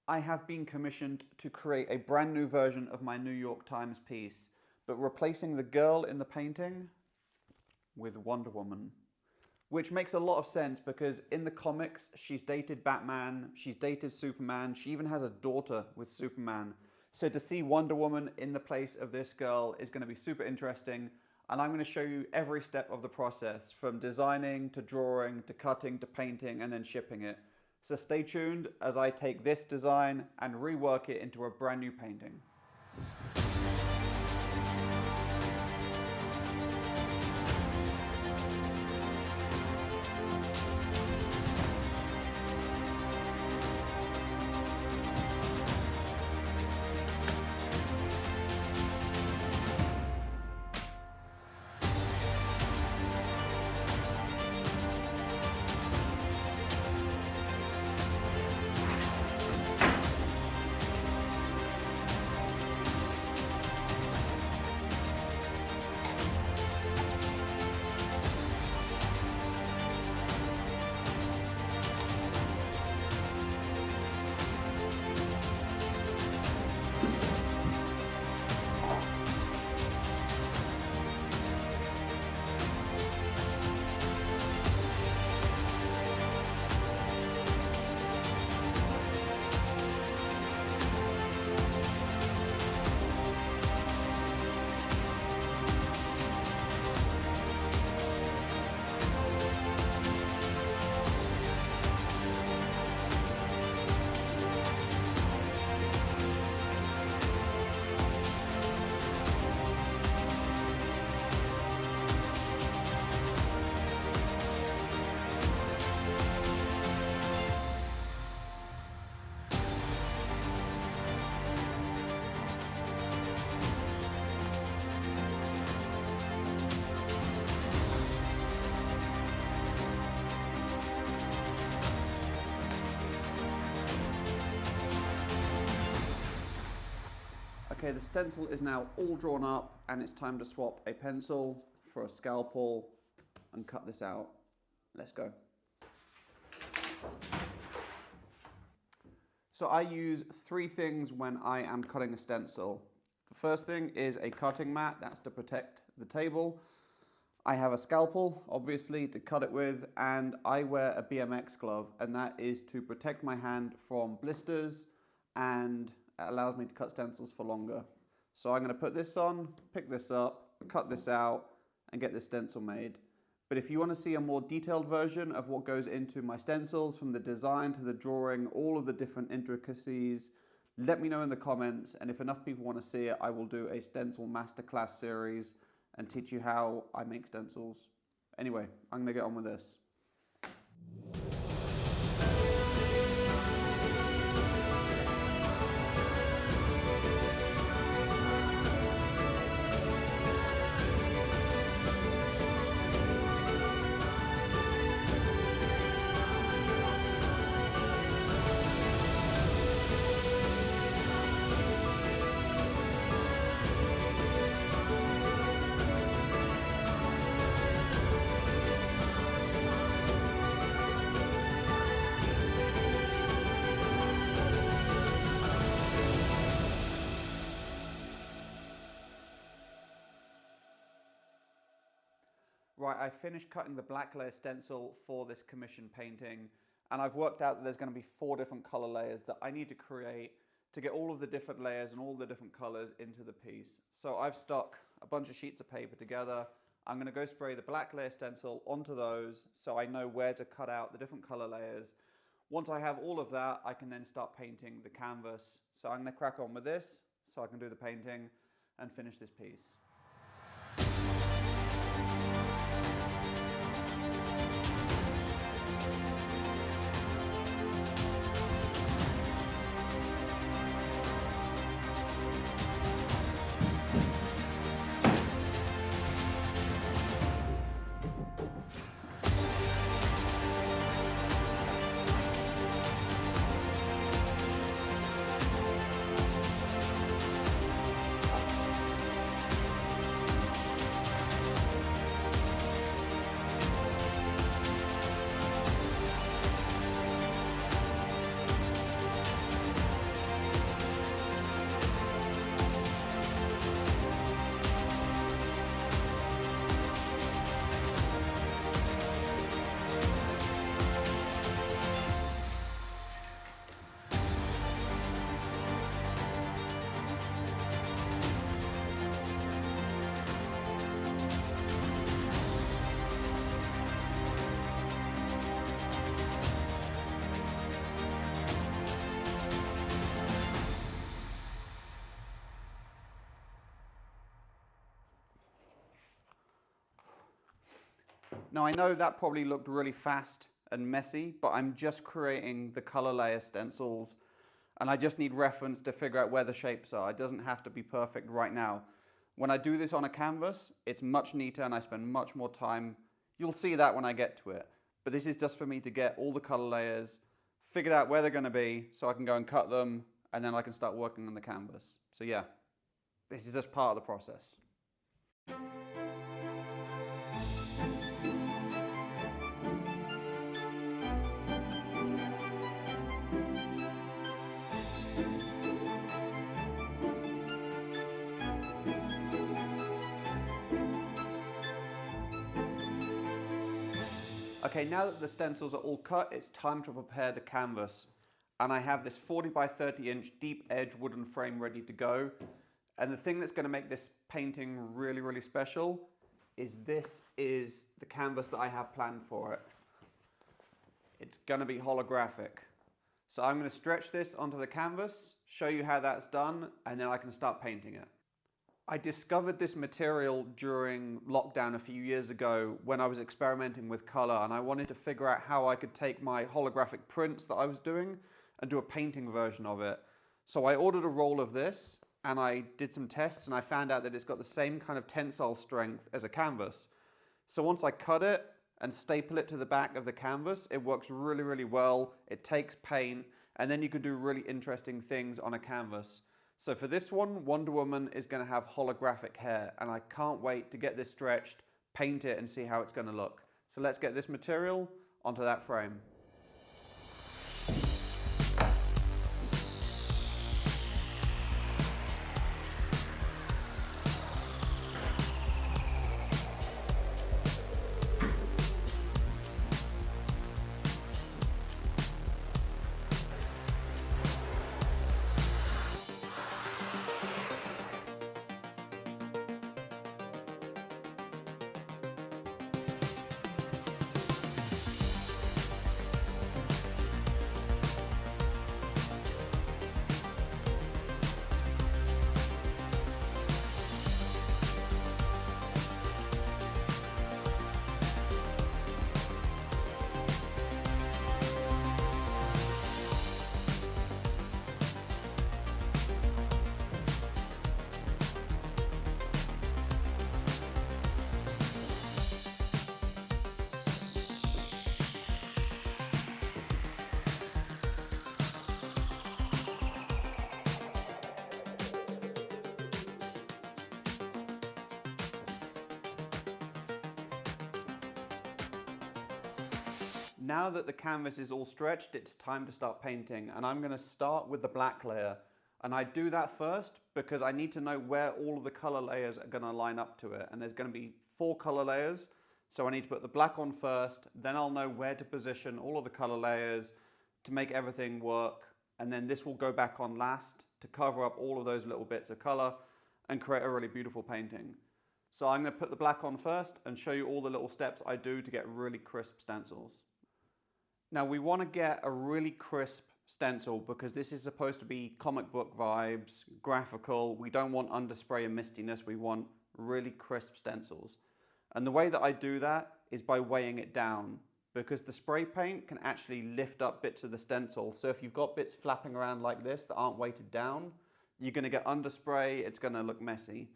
I have been commissioned to create a brand new version of my New York Times piece, but replacing the girl in the painting with Wonder Woman. Which makes a lot of sense because in the comics, she's dated Batman, she's dated Superman, she even has a daughter with Superman. So to see Wonder Woman in the place of this girl is going to be super interesting. And I'm going to show you every step of the process, from designing to drawing to cutting to painting and then shipping it. So stay tuned as I take this design and rework it into a brand new painting. Okay, the stencil is now all drawn up and it's time to swap a pencil for a scalpel and cut this out. Let's go. So I use three things when I am cutting a stencil. The first thing is a cutting mat, that's to protect the table. I have a scalpel, obviously, to cut it with, and I wear a BMX glove, and that is to protect my hand from blisters, and it allows me to cut stencils for longer. So I'm going to put this on, pick this up, cut this out, and get this stencil made. But if you want to see a more detailed version of what goes into my stencils, from the design to the drawing, all of the different intricacies, let me know in the comments, and if enough people want to see it, I will do a stencil masterclass series and teach you how I make stencils. Anyway, I'm going to get on with this. Right, I finished cutting the black layer stencil for this commission painting, and I've worked out that there's going to be 4 different color layers that I need to create to get all of the different layers and all the different colors into the piece. So I've stuck a bunch of sheets of paper together. I'm going to go spray the black layer stencil onto those so I know where to cut out the different color layers. Once I have all of that, I can then start painting the canvas. So I'm going to crack on with this so I can do the painting and finish this piece. Now I know that probably looked really fast and messy, but I'm just creating the color layer stencils and I just need reference to figure out where the shapes are. It doesn't have to be perfect right now. When I do this on a canvas, it's much neater and I spend much more time. You'll see that when I get to it. But this is just for me to get all the color layers, figured out where they're going to be so I can go and cut them and then I can start working on the canvas. So yeah, this is just part of the process. Okay, now that the stencils are all cut, it's time to prepare the canvas. And I have this 40 by 30 inch deep edge wooden frame ready to go. And the thing that's going to make this painting really, really special is this is the canvas that I have planned for it. It's going to be holographic. So I'm going to stretch this onto the canvas, show you how that's done, and then I can start painting it. I discovered this material during lockdown a few years ago when I was experimenting with color, and I wanted to figure out how I could take my holographic prints that I was doing and do a painting version of it. So I ordered a roll of this and I did some tests and I found out that it's got the same kind of tensile strength as a canvas. So once I cut it and staple it to the back of the canvas, it works really, really well. It takes paint and then you can do really interesting things on a canvas. So for this one, Wonder Woman is going to have holographic hair and I can't wait to get this stretched, paint it and see how it's going to look. So let's get this material onto that frame. Now that the canvas is all stretched, it's time to start painting, and I'm going to start with the black layer. And I do that first because I need to know where all of the color layers are going to line up to it. And there's going to be 4 color layers, so I need to put the black on first, then I'll know where to position all of the color layers to make everything work, and then this will go back on last to cover up all of those little bits of color and create a really beautiful painting. So I'm going to put the black on first and show you all the little steps I do to get really crisp stencils. Now we want to get a really crisp stencil because this is supposed to be comic book vibes, graphical. We don't want underspray and mistiness. We want really crisp stencils. And the way that I do that is by weighing it down, because the spray paint can actually lift up bits of the stencil. So if you've got bits flapping around like this that aren't weighted down, you're going to get underspray. It's going to look messy.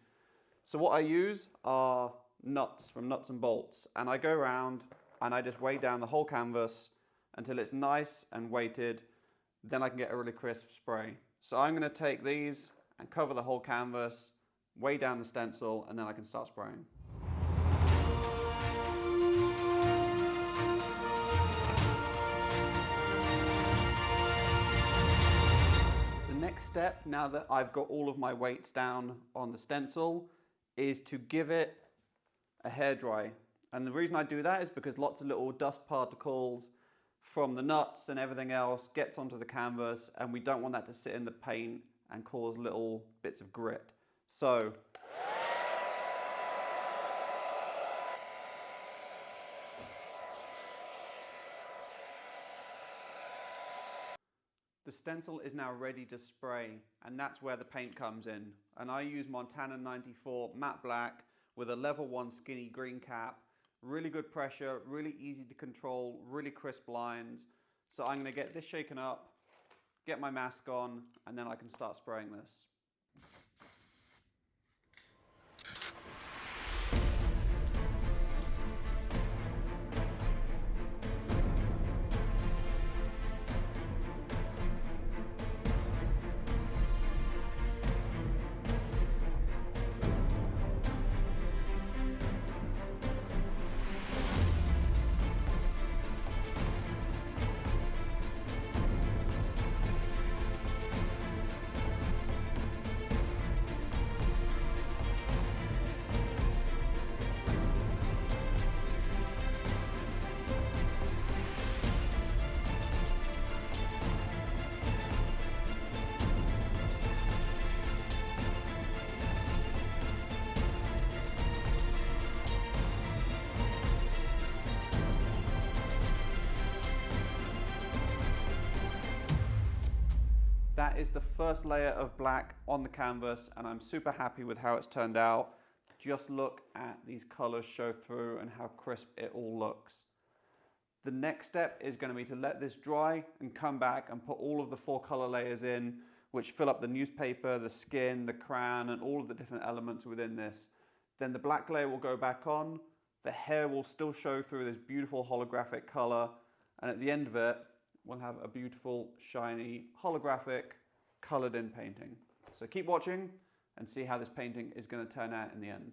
So what I use are nuts from Nuts and Bolts, and I go around and I just weigh down the whole canvas until it's nice and weighted. Then I can get a really crisp spray. So I'm going to take these and cover the whole canvas, weigh down the stencil, and then I can start spraying. The next step, now that I've got all of my weights down on the stencil, is to give it a hairdry. And the reason I do that is because lots of little dust particles from the nuts and everything else gets onto the canvas, and we don't want that to sit in the paint and cause little bits of grit. So the stencil is now ready to spray, and that's where the paint comes in. And I use Montana 94 matte black with a level 1 skinny green cap, really good pressure, really easy to control, really crisp lines. So I'm gonna get this shaken up, get my mask on, and then I can start spraying this. That is the first layer of black on the canvas, and I'm super happy with how it's turned out. Just look at these colors show through and how crisp it all looks. The next step is going to be to let this dry and come back and put all of the 4 color layers in, which fill up the newspaper, the skin, the crayon, and all of the different elements within this. Then the black layer will go back on, the hair will still show through this beautiful holographic color, and at the end of it, we'll have a beautiful, shiny, holographic, colored in painting. So keep watching and see how this painting is going to turn out in the end.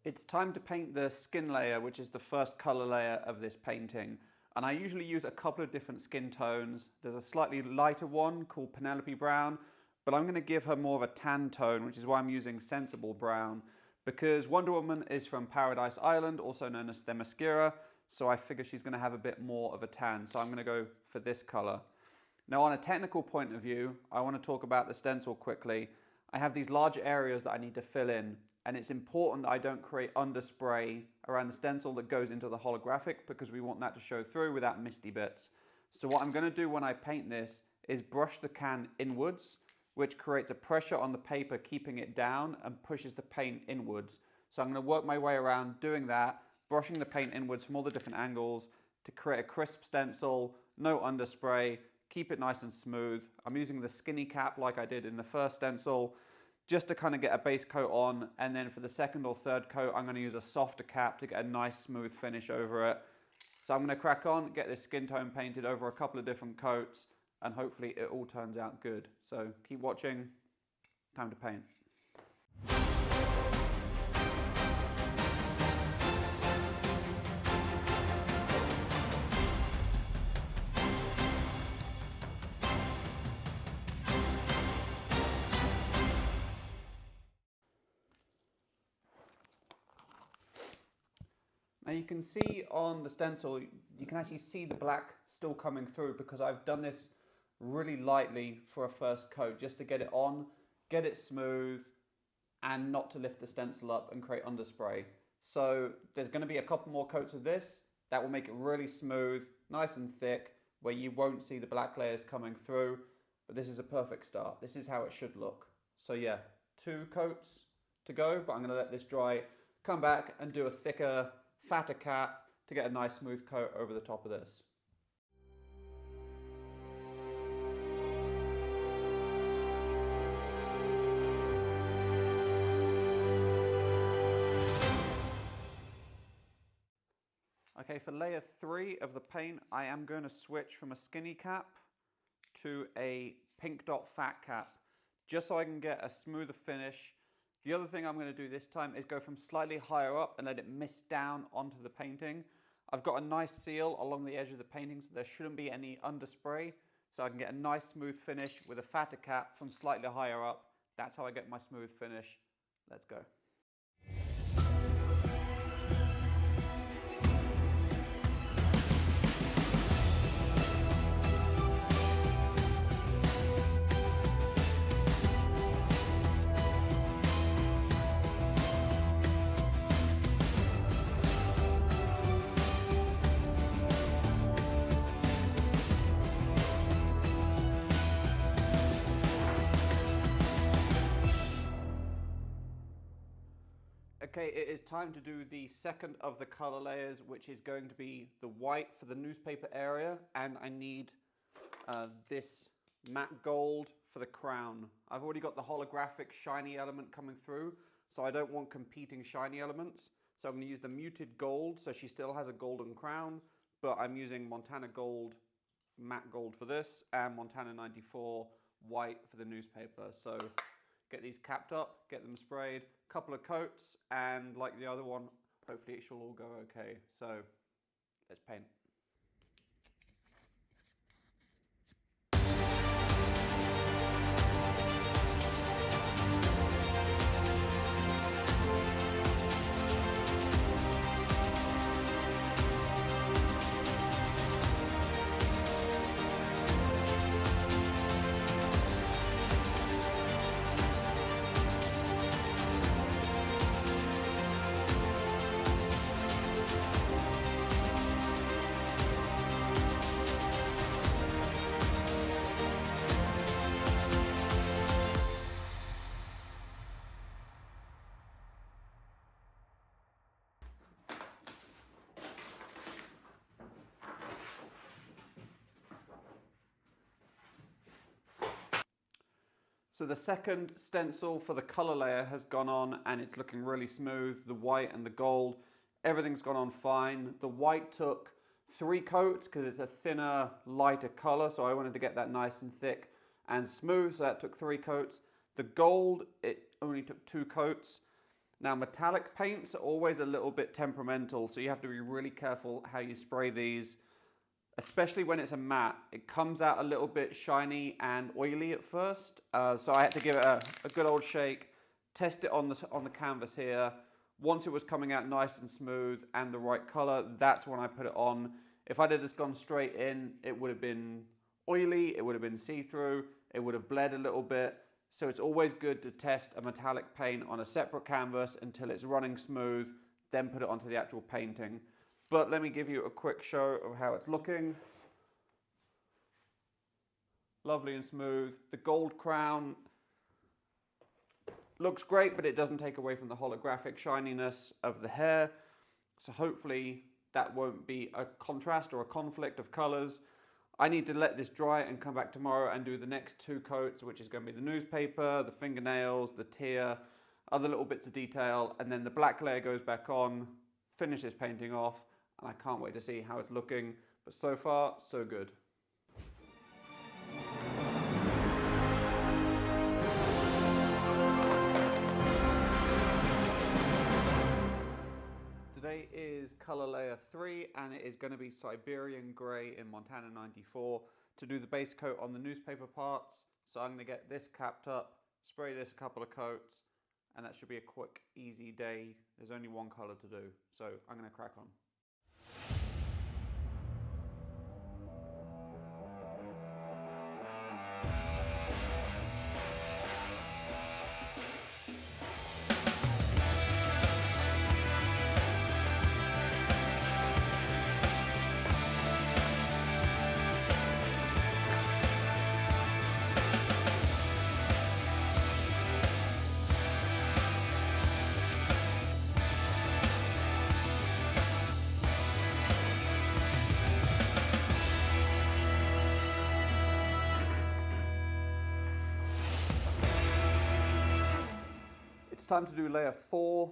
It's time to paint the skin layer, which is the first color layer of this painting. And I usually use a couple of different skin tones. There's a slightly lighter one called Penelope Brown, but I'm going to give her more of a tan tone, which is why I'm using Sensible Brown, because Wonder Woman is from Paradise Island, also known as Themyscira, so I figure she's going to have a bit more of a tan, so I'm going to go for this color. Now, on a technical point of view, I want to talk about the stencil quickly. I have these large areas that I need to fill in, and it's important that I don't create underspray around the stencil that goes into the holographic, because we want that to show through without misty bits. So what I'm going to do when I paint this is brush the can inwards, which creates a pressure on the paper, keeping it down and pushes the paint inwards. So I'm going to work my way around doing that, brushing the paint inwards from all the different angles to create a crisp stencil, no underspray, keep it nice and smooth. I'm using the skinny cap like I did in the first stencil, just to kind of get a base coat on, and then for the second or third coat I'm going to use a softer cap to get a nice smooth finish over it. So I'm going to crack on, get this skin tone painted over a couple of different coats, and hopefully it all turns out good. So keep watching, time to paint. Now you can see on the stencil, you can actually see the black still coming through, because I've done this really lightly for a first coat, just to get it on, get it smooth, and not to lift the stencil up and create underspray. So there's going to be a couple more coats of this that will make it really smooth, nice and thick, where you won't see the black layers coming through, but this is a perfect start. This is how it should look. So yeah, 2 coats to go, but I'm going to let this dry, come back and do a thicker, fatter cap to get a nice smooth coat over the top of this. Okay, for layer 3 of the paint, I am going to switch from a skinny cap to a pink dot fat cap, just so I can get a smoother finish. The other thing I'm going to do this time is go from slightly higher up and let it mist down onto the painting. I've got a nice seal along the edge of the painting, so there shouldn't be any underspray, so I can get a nice smooth finish with a fatter cap from slightly higher up. That's how I get my smooth finish. Let's go. Okay, it is time to do the second of the color layers, which is going to be the white for the newspaper area, and I need this matte gold for the crown. I've already got the holographic shiny element coming through, so I don't want competing shiny elements. So I'm going to use the muted gold, so she still has a golden crown, but I'm using Montana Gold, matte gold for this, and Montana 94 white for the newspaper. So get these capped up, get them sprayed, couple of coats, and like the other one, hopefully it shall all go okay. So let's paint. So the second stencil for the color layer has gone on and it's looking really smooth. The white and the gold, everything's gone on fine. The white took 3 coats because it's a thinner, lighter color, so I wanted to get that nice and thick and smooth, so that took 3 coats. The gold, it only took 2 coats. Now metallic paints are always a little bit temperamental, so you have to be really careful how you spray these. Especially when it's a matte, it comes out a little bit shiny and oily at first. So I had to give it a good old shake, test it on the canvas here. Once it was coming out nice and smooth and the right color, that's when I put it on. If I'd have just gone straight in, it would have been oily, it would have been see-through, it would have bled a little bit. So it's always good to test a metallic paint on a separate canvas until it's running smooth, then put it onto the actual painting. But let me give you a quick show of how it's looking. Lovely and smooth. The gold crown looks great, but it doesn't take away from the holographic shininess of the hair. So hopefully that won't be a contrast or a conflict of colors. I need to let this dry and come back tomorrow and do the next 2 coats, which is going to be the newspaper, the fingernails, the tear, other little bits of detail, and then the black layer goes back on, finish this painting off. I can't wait to see how it's looking, but so far, so good. Today is color layer 3, and it is going to be Siberian Grey in Montana 94 to do the base coat on the newspaper parts. So I'm going to get this capped up, spray this a couple of coats, and that should be a quick, easy day. There's only one color to do, so I'm going to crack on. It's time to do layer 4,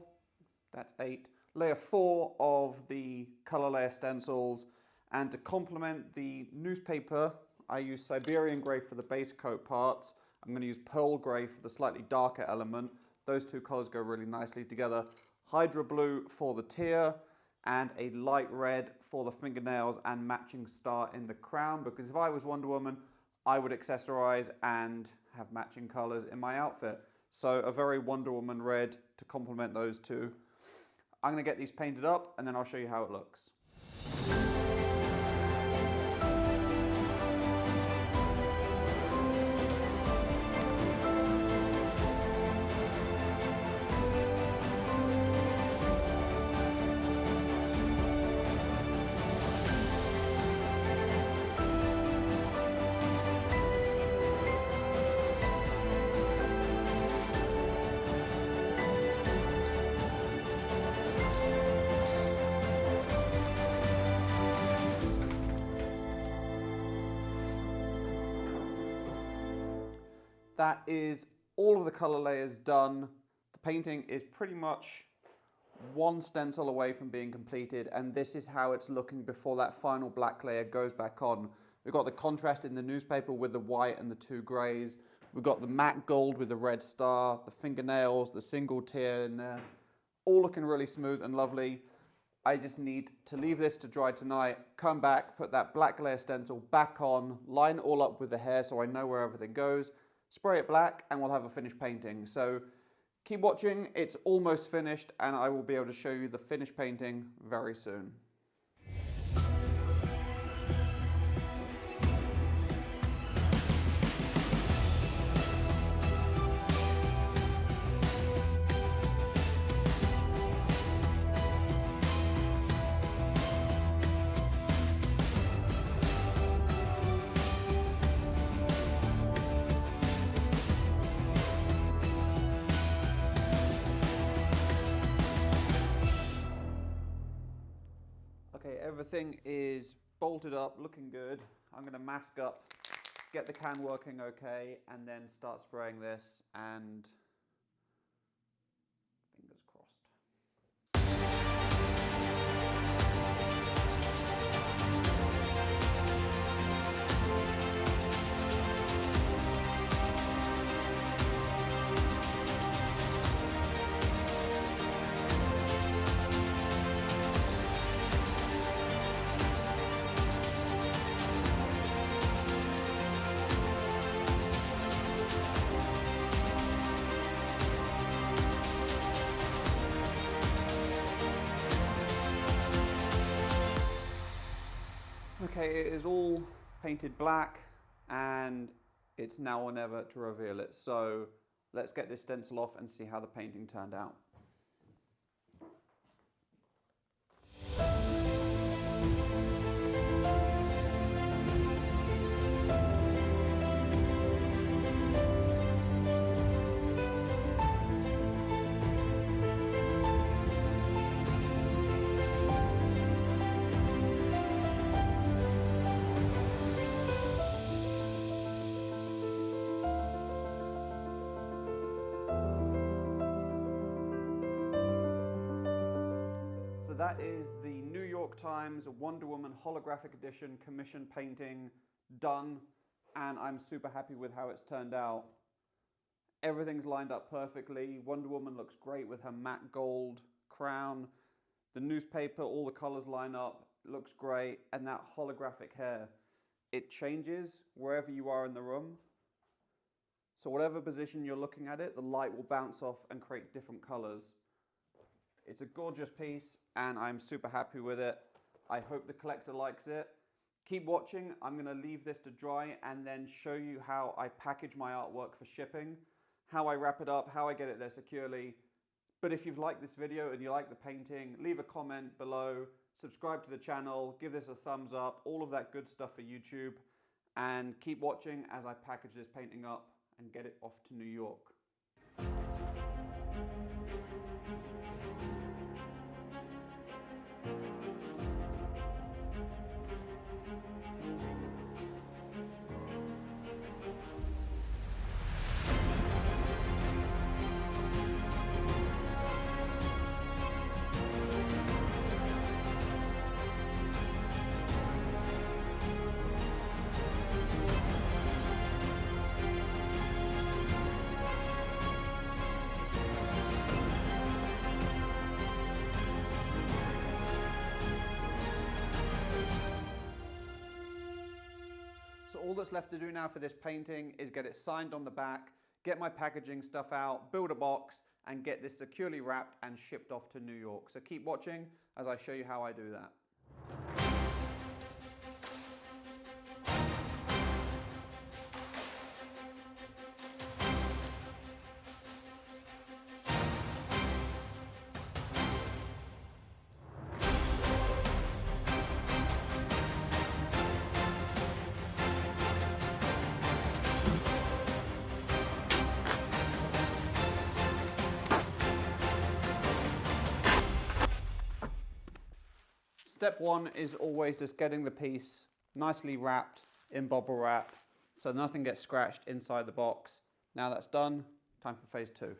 that's 8, layer 4 of the color layer stencils, and to complement the newspaper, I use Siberian Grey for the base coat parts. I'm going to use Pearl Grey for the slightly darker element. Those 2 colors go really nicely together. Hydra Blue for the tear, and a light red for the fingernails and matching star in the crown, because if I was Wonder Woman, I would accessorize and have matching colors in my outfit. So a very Wonder Woman red to complement those 2. I'm going to get these painted up and then I'll show you how it looks. That is all of the color layers done. The painting is pretty much one stencil away from being completed, and this is how it's looking before that final black layer goes back on. We've got the contrast in the newspaper with the white and the two greys. We've got the matte gold with the red star, the fingernails, the single tear in there, all looking really smooth and lovely. I just need to leave this to dry tonight, come back, put that black layer stencil back on, line it all up with the hair so I know where everything goes, spray it black, and we'll have a finished painting. So keep watching, it's almost finished, and I will be able to show you the finished painting very soon. Okay, everything is bolted up, looking good. I'm going to mask up, get the can working okay, and then start spraying this, and fingers crossed. Okay, it is all painted black, and it's now or never to reveal it. So let's get this stencil off and see how the painting turned out. So that is the New York Times Wonder Woman holographic edition commission painting done, and I'm super happy with how it's turned out. Everything's lined up perfectly. Wonder Woman looks great with her matte gold crown. The newspaper, all the colors line up, looks great, and that holographic hair, it changes wherever you are in the room. So whatever position you're looking at it, the light will bounce off and create different colors. It's a gorgeous piece, and I'm super happy with it. I hope the collector likes it. Keep watching. I'm going to leave this to dry and then show you how I package my artwork for shipping, how I wrap it up, how I get it there securely. But if you've liked this video and you like the painting, leave a comment below, subscribe to the channel, give this a thumbs up, all of that good stuff for YouTube, and keep watching as I package this painting up and get it off to New York. So all that's left to do now for this painting is get it signed on the back, get my packaging stuff out, build a box, and get this securely wrapped and shipped off to New York. So keep watching as I show you how I do that. Step one is always just getting the piece nicely wrapped in bubble wrap so nothing gets scratched inside the box. Now that's done, time for phase 2.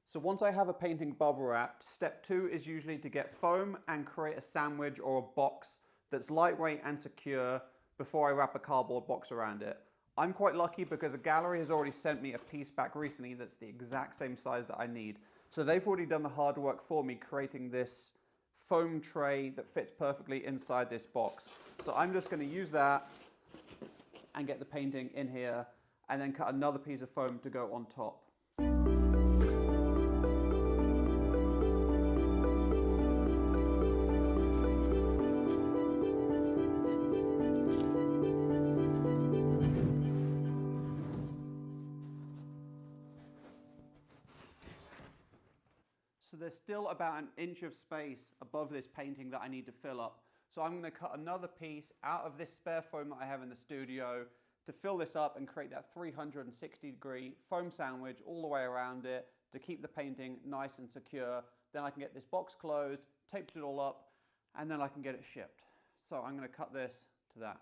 So once I have a painting bubble wrapped, step 2 is usually to get foam and create a sandwich or a box that's lightweight and secure before I wrap a cardboard box around it. I'm quite lucky because a gallery has already sent me a piece back recently that's the exact same size that I need. So they've already done the hard work for me, creating this foam tray that fits perfectly inside this box. So I'm just going to use that and get the painting in here and then cut another piece of foam to go on top. So there's still about an inch of space above this painting that I need to fill up. So I'm going to cut another piece out of this spare foam that I have in the studio to fill this up and create that 360-degree foam sandwich all the way around it to keep the painting nice and secure. Then I can get this box closed, taped it all up, and then I can get it shipped. So I'm going to cut this to that.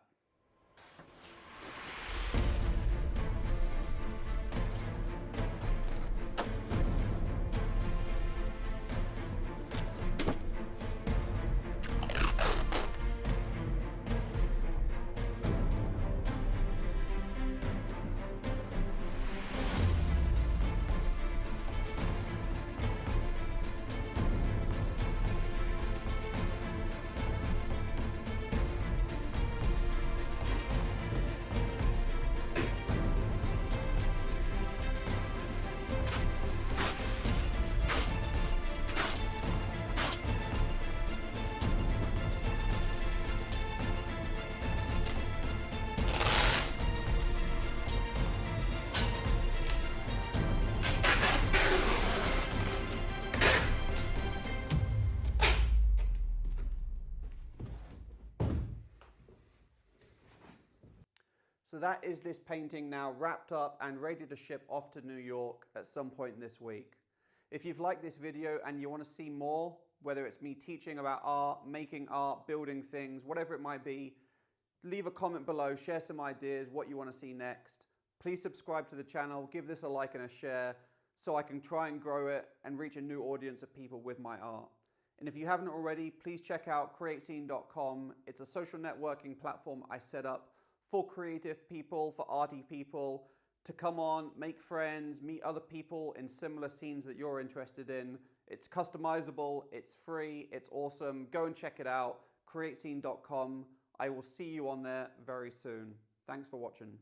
So that is this painting now wrapped up and ready to ship off to New York at some point this week. If you've liked this video and you want to see more, whether it's me teaching about art, making art, building things, whatever it might be, leave a comment below, share some ideas, what you want to see next. Please subscribe to the channel, give this a like and a share so I can try and grow it and reach a new audience of people with my art. And if you haven't already, please check out createscene.com. It's a social networking platform I set up for creative people, for arty people, to come on, make friends, meet other people in similar scenes that you're interested in. It's customizable, it's free, it's awesome. Go and check it out, createscene.com. I will see you on there very soon. Thanks for watching.